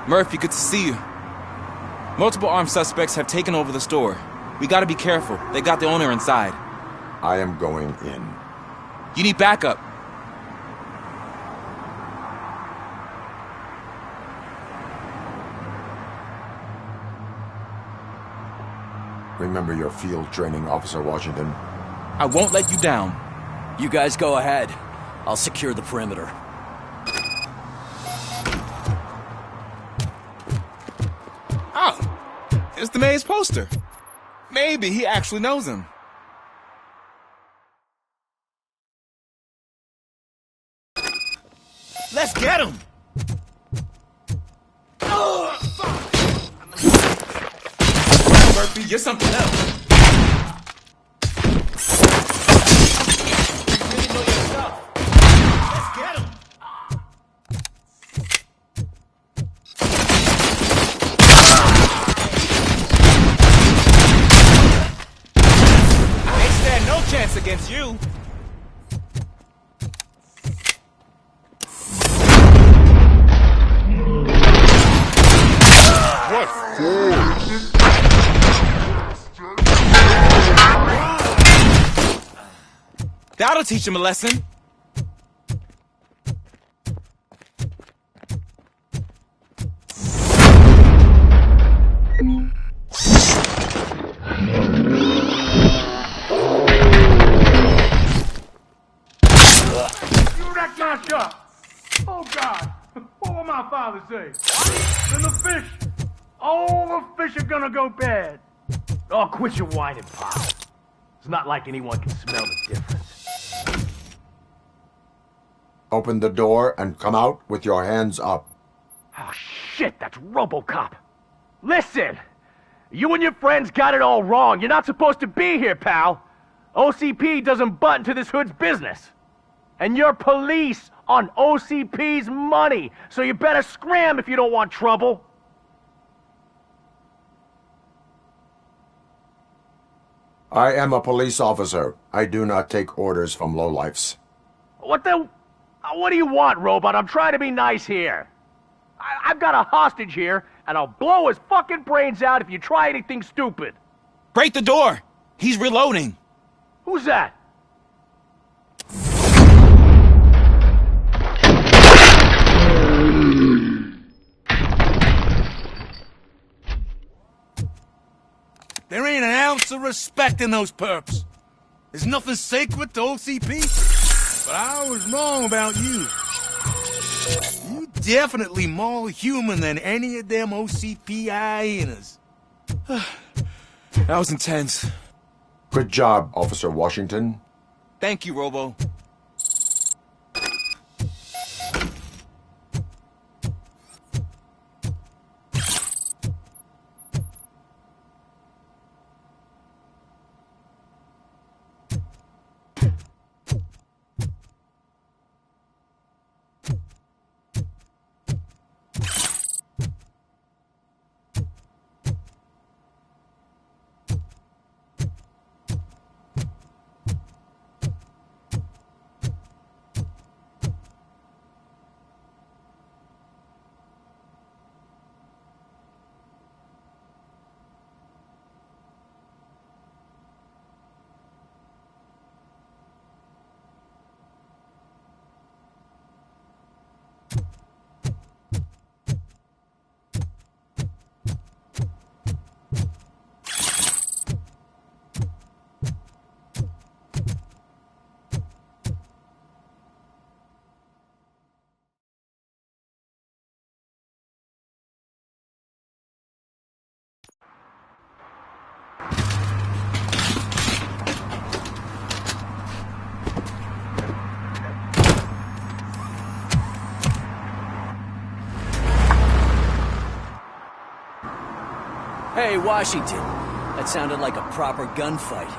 Murphy, good to see you. Multiple armed suspects have taken over the store. We gotta be careful. They got the owner inside. I am going in. You need backup. Remember your field training, Officer Washington. I won't let you down. You guys go ahead. I'll secure the perimeter. Oh, it's the mayor's poster. Maybe he actually knows him. Let's get him! Oh, fuck! Murphy, you're something else. You really know your stuff. Let's get him! I ain't stand no chance against you. That'll teach him a lesson. Oh, God. What will my father say? Then the fish. All the fish are gonna go bad. Oh, quit your whining, Pop. It's not like anyone can smell the difference. Open the door and come out with your hands up. Oh, shit, that's RoboCop. Listen, you and your friends got it all wrong. You're not supposed to be here, pal. OCP doesn't butt into this hood's business. And you're police on OCP's money, so you better scram if you don't want trouble. I am a police officer. I do not take orders from lowlifes. What do you want, Robot? I'm trying to be nice here. I've got a hostage here, and I'll blow his fucking brains out if you try anything stupid. Break the door! He's reloading. Who's that? There ain't an ounce of respect in those perps. There's nothing sacred to OCP. But I was wrong about you. You definitely more human than any of them OCP hyenas. That was intense. Good job, Officer Washington. Thank you, Robo. Hey, Washington. That sounded like a proper gunfight.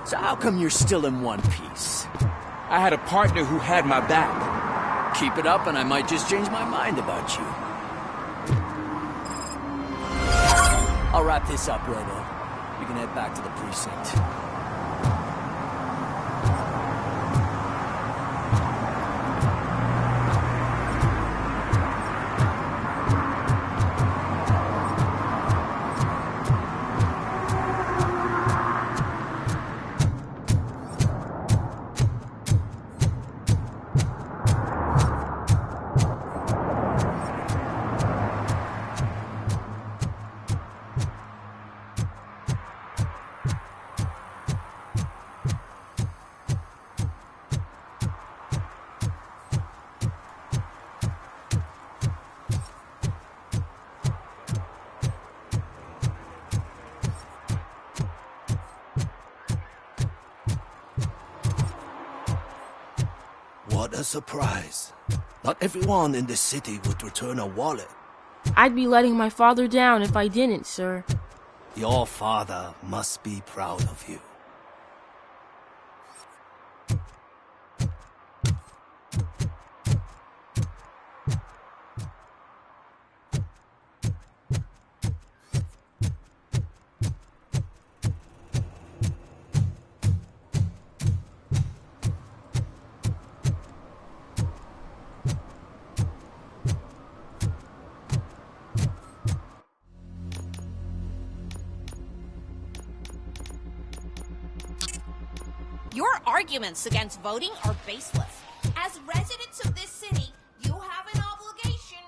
So how come you're still in one piece? I had a partner who had my back. Keep it up and I might just change my mind about you. I'll wrap this up, Robo. You can head back to the precinct. What a surprise. Not everyone in the city would return a wallet. I'd be letting my father down if I didn't, sir. Your father must be proud of you. Your arguments against voting are baseless. As residents of this city, you have an obligation.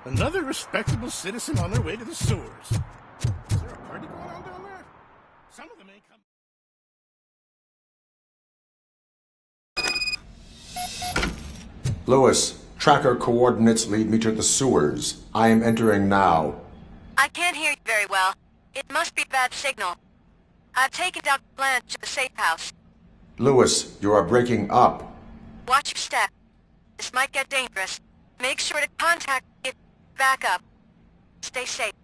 Another respectable citizen on their way to the sewers. Is there a party going on down there? Some of them ain't come. Lewis, tracker coordinates lead me to the sewers. I am entering now. I can't hear you very well. It must be bad signal. I've taken Dr. Blanche to the safe house. Lewis, you are breaking up. Watch your step. This might get dangerous. Make sure to contact me. Back up. Stay safe.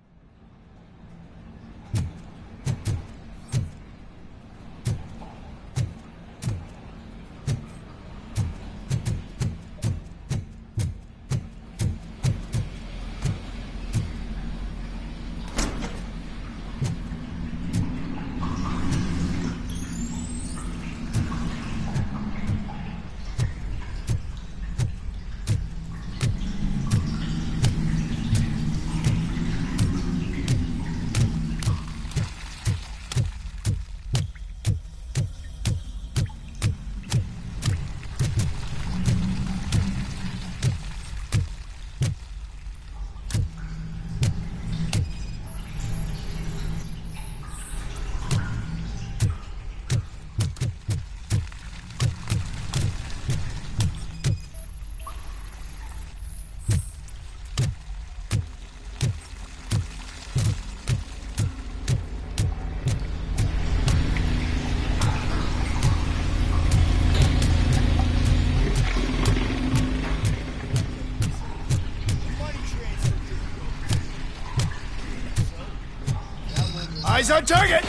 Eyes on target!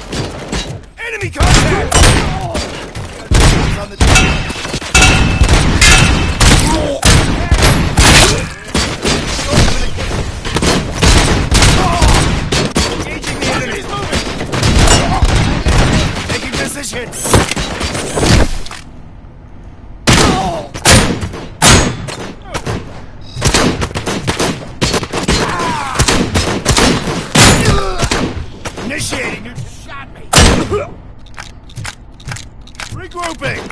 Enemy contact! On the engaging the enemy! Taking position! Initiating! You just shot me! Regrouping!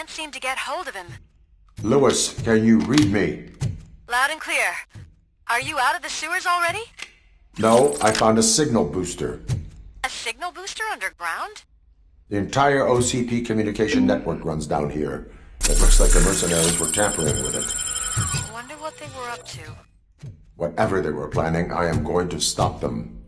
can't seem to get hold of him. Lewis, can you read me? Loud and clear. Are you out of the sewers already? No, I found a signal booster. A signal booster underground? The entire OCP communication network runs down here. It looks like the mercenaries were tampering with it. Wonder what they were up to. Whatever they were planning, I am going to stop them.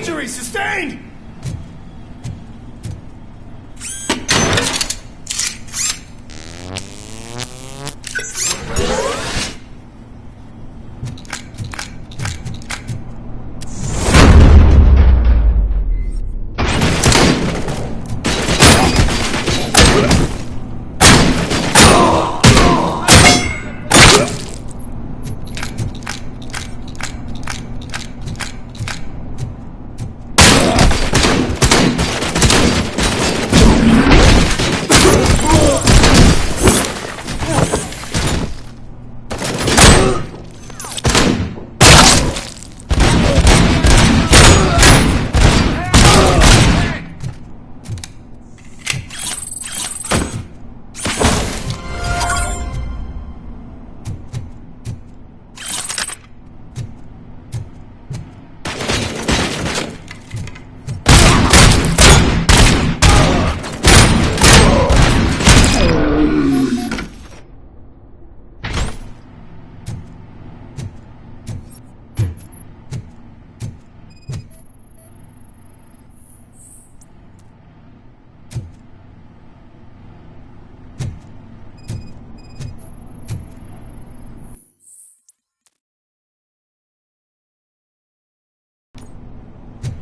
injury sustained!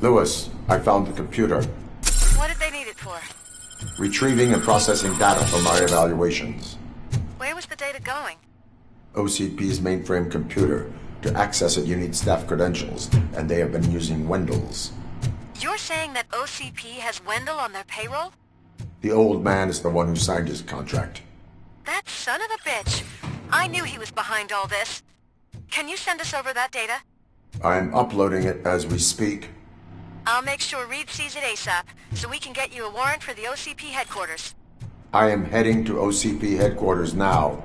Lewis, I found the computer. What did they need it for? Retrieving and processing data from our evaluations. Where was the data going? OCP's mainframe computer. To access it, you need staff credentials, and they have been using Wendell's. You're saying that OCP has Wendell on their payroll? The old man is the one who signed his contract. That son of a bitch. I knew he was behind all this. Can you send us over that data? I'm uploading it as we speak. I'll make sure Reed sees it ASAP, so we can get you a warrant for the OCP headquarters. I am heading to OCP headquarters now.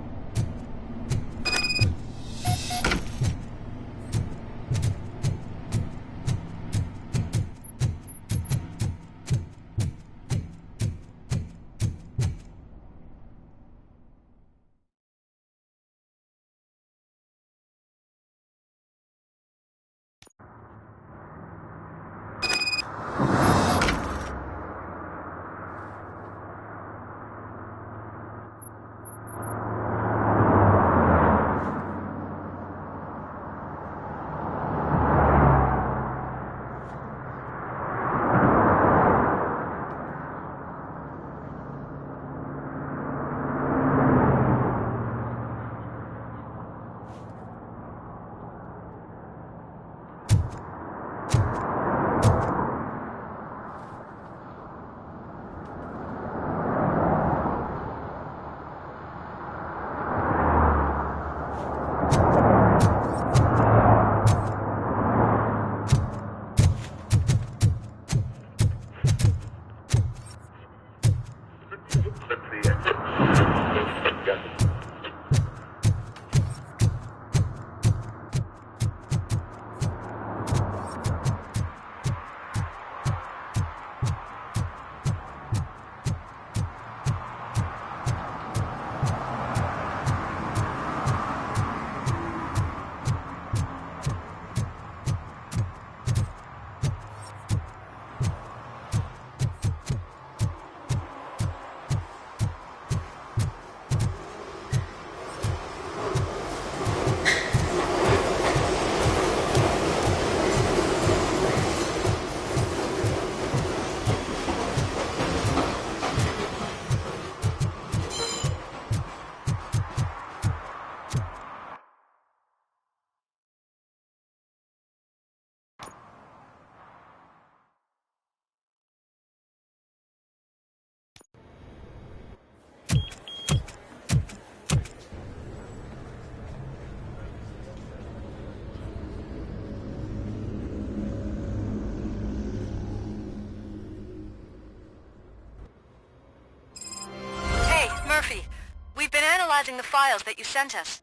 analyzing the files that you sent us.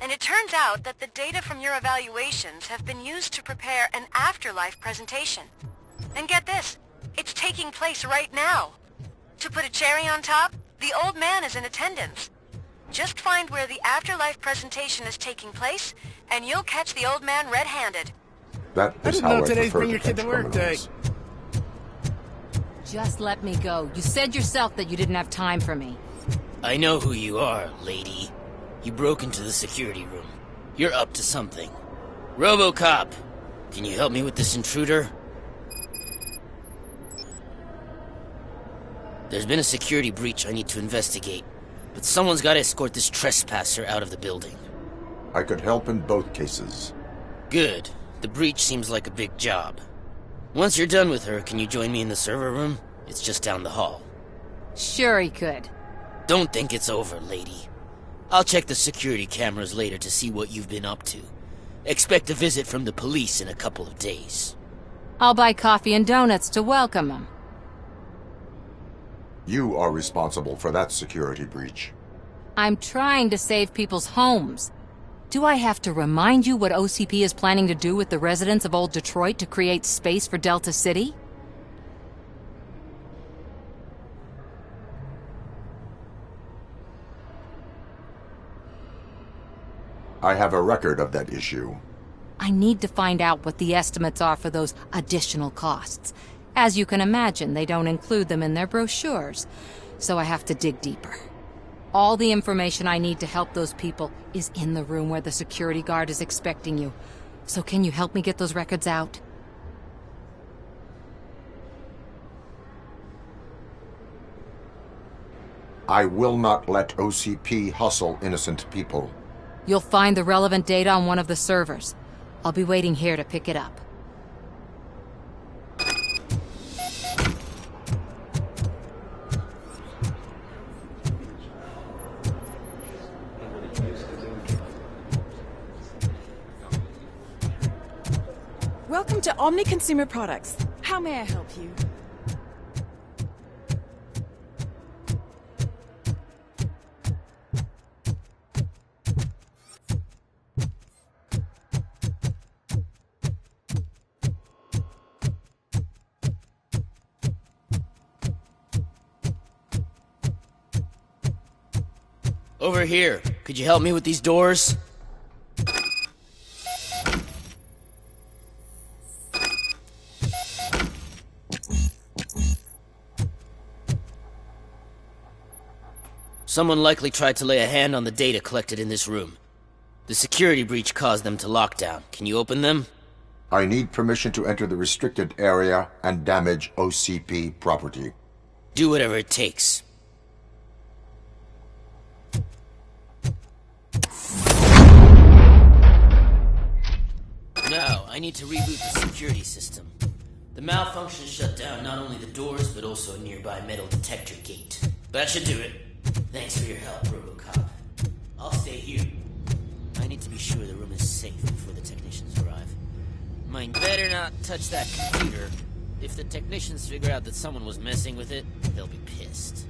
And it turns out that the data from your evaluations have been used to prepare an afterlife presentation. And get this, it's taking place right now. To put a cherry on top, the old man is in attendance. Just find where the afterlife presentation is taking place, and you'll catch the old man red-handed. That I is didn't how know I today's prefer bring to your kid catch to work day. criminals. Just let me go. You said yourself that you didn't have time for me. I know who you are, lady. You broke into the security room. You're up to something. RoboCop! Can you help me with this intruder? There's been a security breach I need to investigate, but someone's got to escort this trespasser out of the building. I could help in both cases. Good. The breach seems like a big job. Once you're done with her, can you join me in the server room? It's just down the hall. Sure he could. Don't think it's over, lady. I'll check the security cameras later to see what you've been up to. Expect a visit from the police in a couple of days. I'll buy coffee and donuts to welcome him. You are responsible for that security breach. I'm trying to save people's homes. Do I have to remind you what OCP is planning to do with the residents of Old Detroit to create space for Delta City? I have a record of that issue. I need to find out what the estimates are for those additional costs. As you can imagine, they don't include them in their brochures, so I have to dig deeper. All the information I need to help those people is in the room where the security guard is expecting you. So can you help me get those records out? I will not let OCP hustle innocent people. You'll find the relevant data on one of the servers. I'll be waiting here to pick it up. Welcome to Omni Consumer Products. How may I help you? Over here. Could you help me with these doors? Someone likely tried to lay a hand on the data collected in this room. The security breach caused them to lock down. Can you open them? I need permission to enter the restricted area and damage OCP property. Do whatever it takes. Now, I need to reboot the security system. The malfunction shut down not only the doors, but also a nearby metal detector gate. That should do it. Thanks for your help, RoboCop. I'll stay here. I need to be sure the room is safe before the technicians arrive. Mind better not touch that computer. If the technicians figure out that someone was messing with it, they'll be pissed.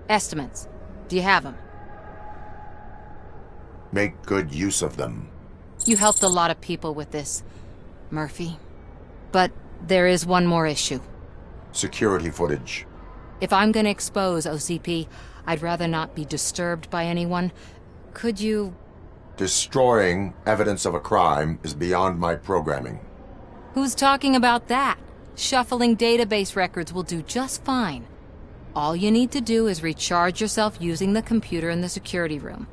Estimates. Do you have them? Make good use of them. You helped a lot of people with this, Murphy. But there is one more issue. Security footage. If I'm gonna expose OCP, I'd rather not be disturbed by anyone. Could you... Destroying evidence of a crime is beyond my programming. Who's talking about that? Shuffling database records will do just fine. All you need to do is recharge yourself using the computer in the security room.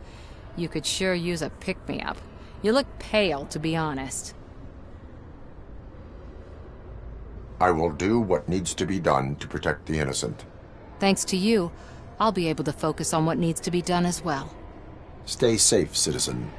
You could sure use a pick-me-up. You look pale, to be honest. I will do what needs to be done to protect the innocent. Thanks to you, I'll be able to focus on what needs to be done as well. Stay safe, citizen.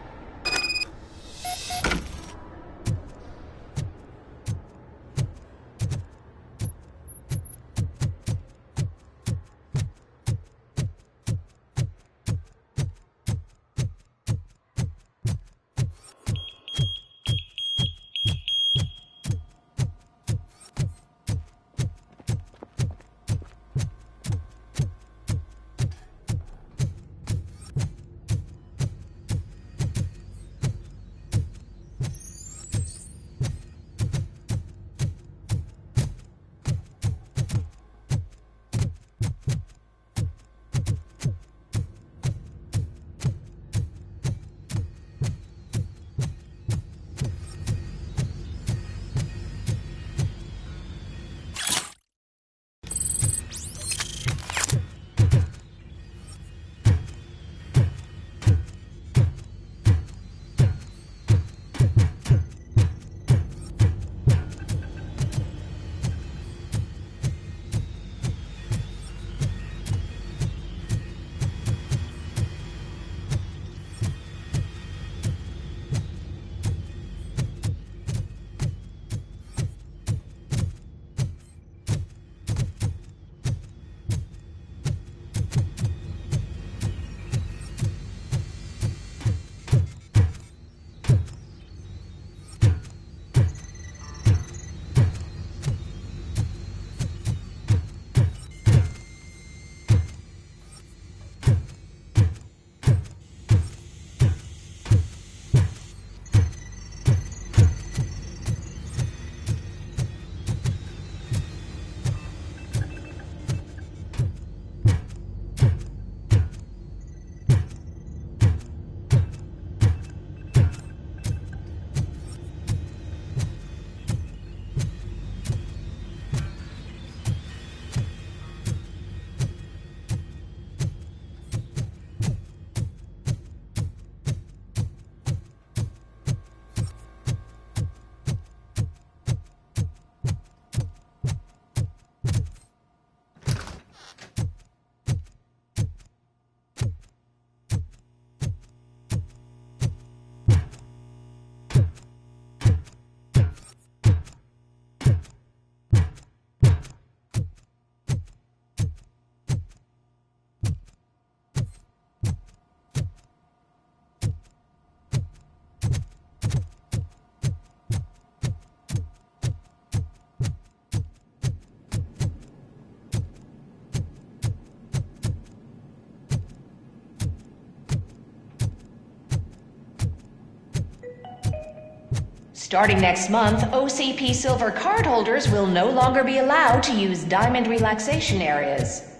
Starting next month, OCP Silver cardholders will no longer be allowed to use Diamond relaxation areas.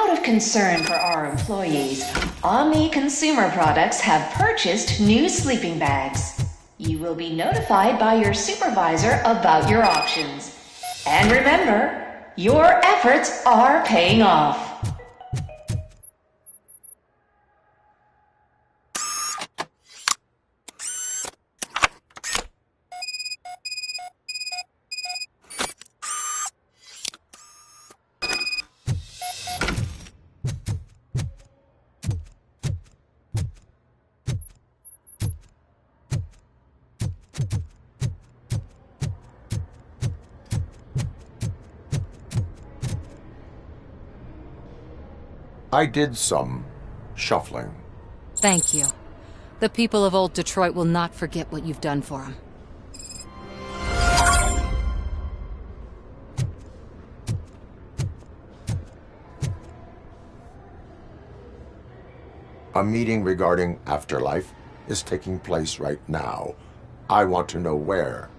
out of concern for our employees, Omni Consumer Products have purchased new sleeping bags. You will be notified by your supervisor about your options. And remember, your efforts are paying off. I did some shuffling. Thank you. The people of Old Detroit will not forget what you've done for them. A meeting regarding afterlife is taking place right now. I want to know where.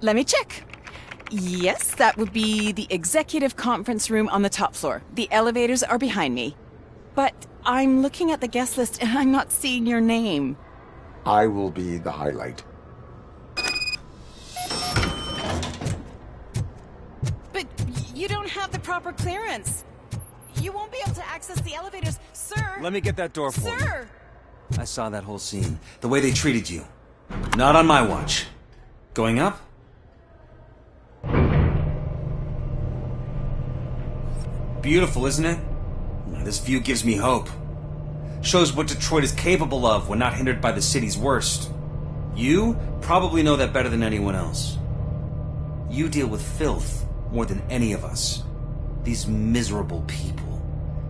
Let me check. Yes, that would be the executive conference room on the top floor. The elevators are behind me. But I'm looking at the guest list and I'm not seeing your name. I will be the highlight. But you don't have the proper clearance. You won't be able to access the elevators, sir. Let me get that door for you. Sir! I saw that whole scene. The way they treated you. Not on my watch. Going up? Beautiful, isn't it? This view gives me hope. Shows what Detroit is capable of when not hindered by the city's worst. You probably know that better than anyone else. You deal with filth more than any of us. These miserable people,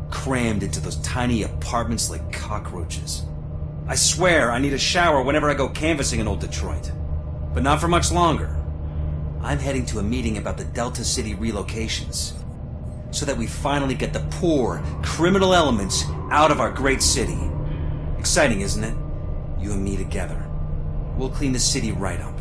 crammed into those tiny apartments like cockroaches. I swear I need a shower whenever I go canvassing in Old Detroit. But not for much longer. I'm heading to a meeting about the Delta City relocations, so that we finally get the poor, criminal elements out of our great city. Exciting, isn't it? You and me together. We'll clean the city right up.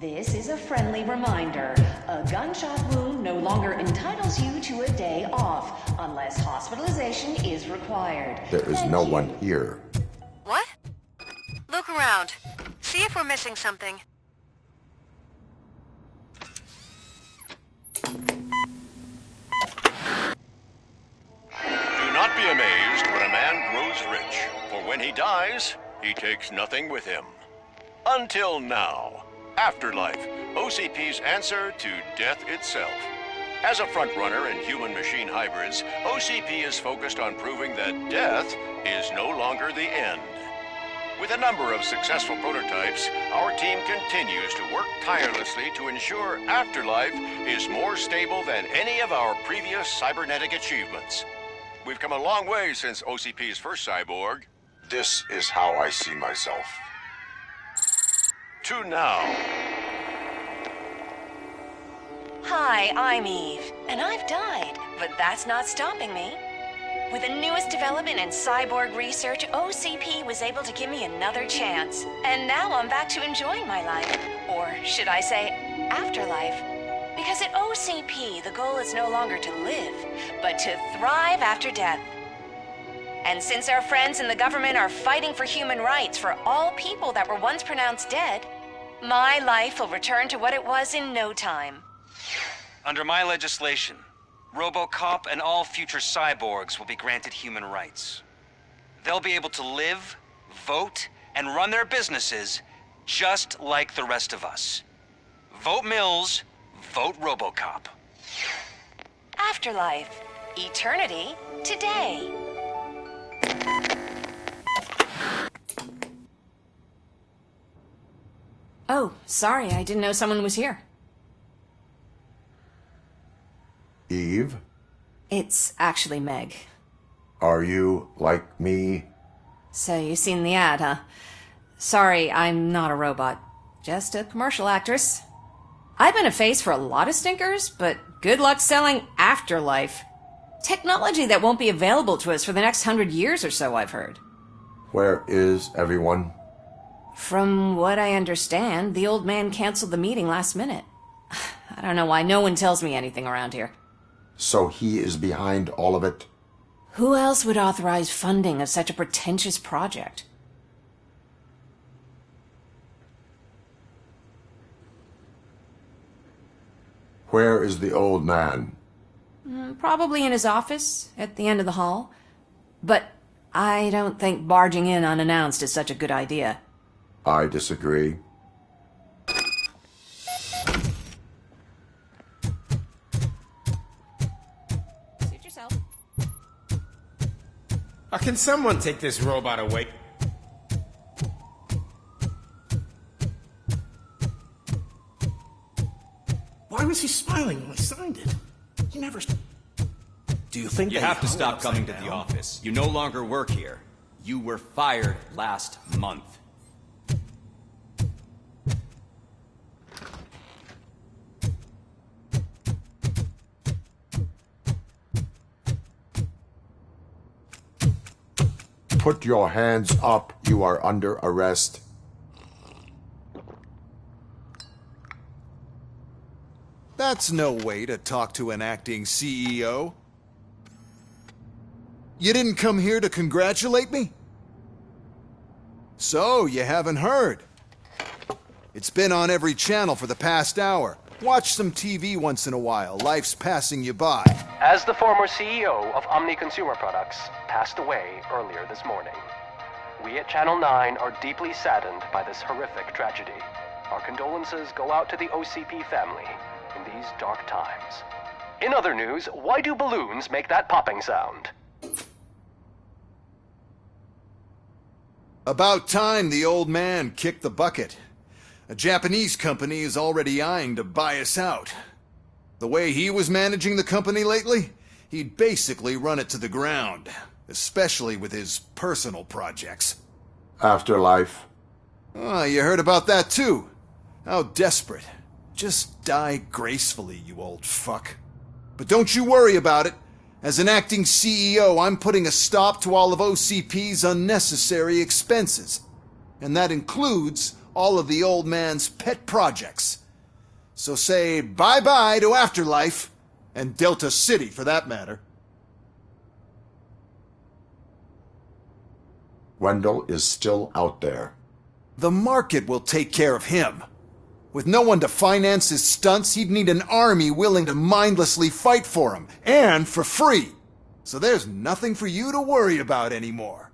This is a friendly reminder. A gunshot wound no longer entitles you to a day off, unless hospitalization is required. There is no one here. What? Look around. See if we're missing something. Do not be amazed when a man grows rich, for when he dies, he takes nothing with him. Until now. Afterlife, OCP's answer to death itself. As a frontrunner in human-machine hybrids, OCP is focused on proving that death is no longer the end. With a number of successful prototypes, our team continues to work tirelessly to ensure Afterlife is more stable than any of our previous cybernetic achievements. We've come a long way since OCP's first cyborg. This is how I see myself. To now. Hi, I'm Eve, and I've died, but that's not stopping me. With the newest development in cyborg research, OCP was able to give me another chance. And now I'm back to enjoying my life. Or should I say, afterlife. Because at OCP, the goal is no longer to live, but to thrive after death. And since our friends in the government are fighting for human rights for all people that were once pronounced dead, my life will return to what it was in no time. Under my legislation, RoboCop and all future cyborgs will be granted human rights. They'll be able to live, vote, and run their businesses just like the rest of us. Vote Mills, vote RoboCop. Afterlife. Eternity. Today. Oh, sorry, I didn't know someone was here. Eve? It's actually Meg. Are you like me? So you've seen the ad, huh? Sorry, I'm not a robot. Just a commercial actress. I've been a face for a lot of stinkers, but good luck selling Afterlife. Technology that won't be available to us for the next 100 years or so, I've heard. Where is everyone? From what I understand, the old man canceled the meeting last minute. I don't know why no one tells me anything around here. So he is behind all of it? Who else would authorize funding of such a pretentious project? Where is the old man? Probably in his office, at the end of the hall. But I don't think barging in unannounced is such a good idea. I disagree. Suit yourself. Can someone take this robot away? Why was he smiling when I signed it? He never... Do you think you have to stop coming to the office? You no longer work here. You were fired last month. Put your hands up. You are under arrest. That's no way to talk to an acting CEO. You didn't come here to congratulate me? So, you haven't heard. It's been on every channel for the past hour. Watch some TV once in a while. Life's passing you by. As the former CEO of Omni Consumer Products passed away earlier this morning, we at Channel 9 are deeply saddened by this horrific tragedy. Our condolences go out to the OCP family in these dark times. In other news, why do balloons make that popping sound? About time the old man kicked the bucket. A Japanese company is already eyeing to buy us out. The way he was managing the company lately, he'd basically run it to the ground, especially with his personal projects. Afterlife. Oh, you heard about that too. How desperate. Just die gracefully, you old fuck. But don't you worry about it. As an acting CEO, I'm putting a stop to all of OCP's unnecessary expenses. And that includes all of the old man's pet projects. So say bye-bye to Afterlife, and Delta City for that matter. Wendell is still out there. The market will take care of him. With no one to finance his stunts, he'd need an army willing to mindlessly fight for him, and for free. So there's nothing for you to worry about anymore.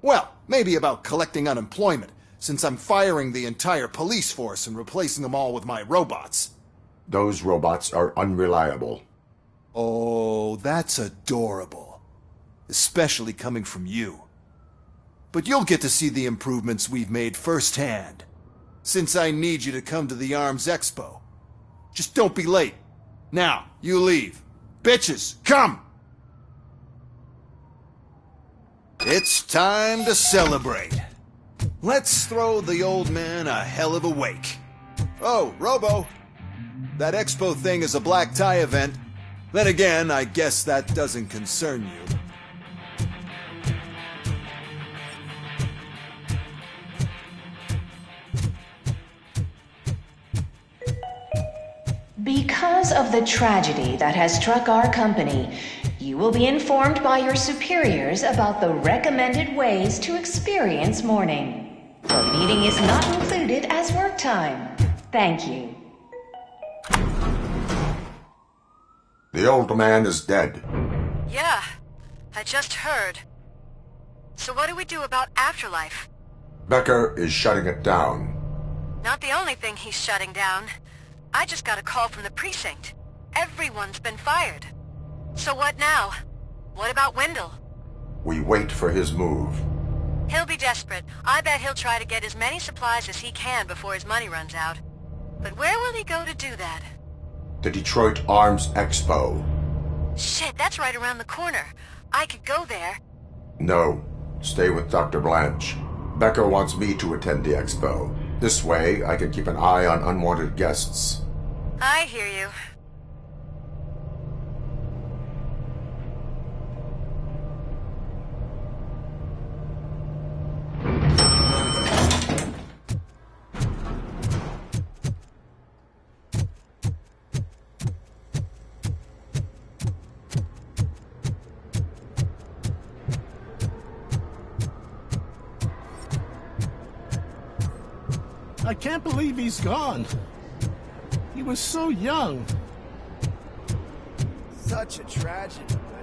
Well, maybe about collecting unemployment, since I'm firing the entire police force and replacing them all with my robots. Those robots are unreliable. Oh, that's adorable. Especially coming from you. But you'll get to see the improvements we've made firsthand. Since I need you to come to the Arms Expo. Just don't be late. Now, you leave. Bitches, come! It's time to celebrate. Let's throw the old man a hell of a wake. Oh, Robo. That expo thing is a black tie event. Then again, I guess that doesn't concern you. Because of the tragedy that has struck our company, you will be informed by your superiors about the recommended ways to experience mourning. The meeting is not included as work time. Thank you. The old man is dead. Yeah, I just heard. So what do we do about Afterlife? Becker is shutting it down. Not the only thing he's shutting down. I just got a call from the precinct. Everyone's been fired. So what now? What about Wendell? We wait for his move. He'll be desperate. I bet he'll try to get as many supplies as he can before his money runs out. But where will he go to do that? The Detroit Arms Expo. Shit, that's right around the corner. I could go there. No. Stay with Dr. Blanche. Becker wants me to attend the expo. This way, I can keep an eye on unwanted guests. I hear you. I can't believe he's gone. He was so young. Such a tragedy, man.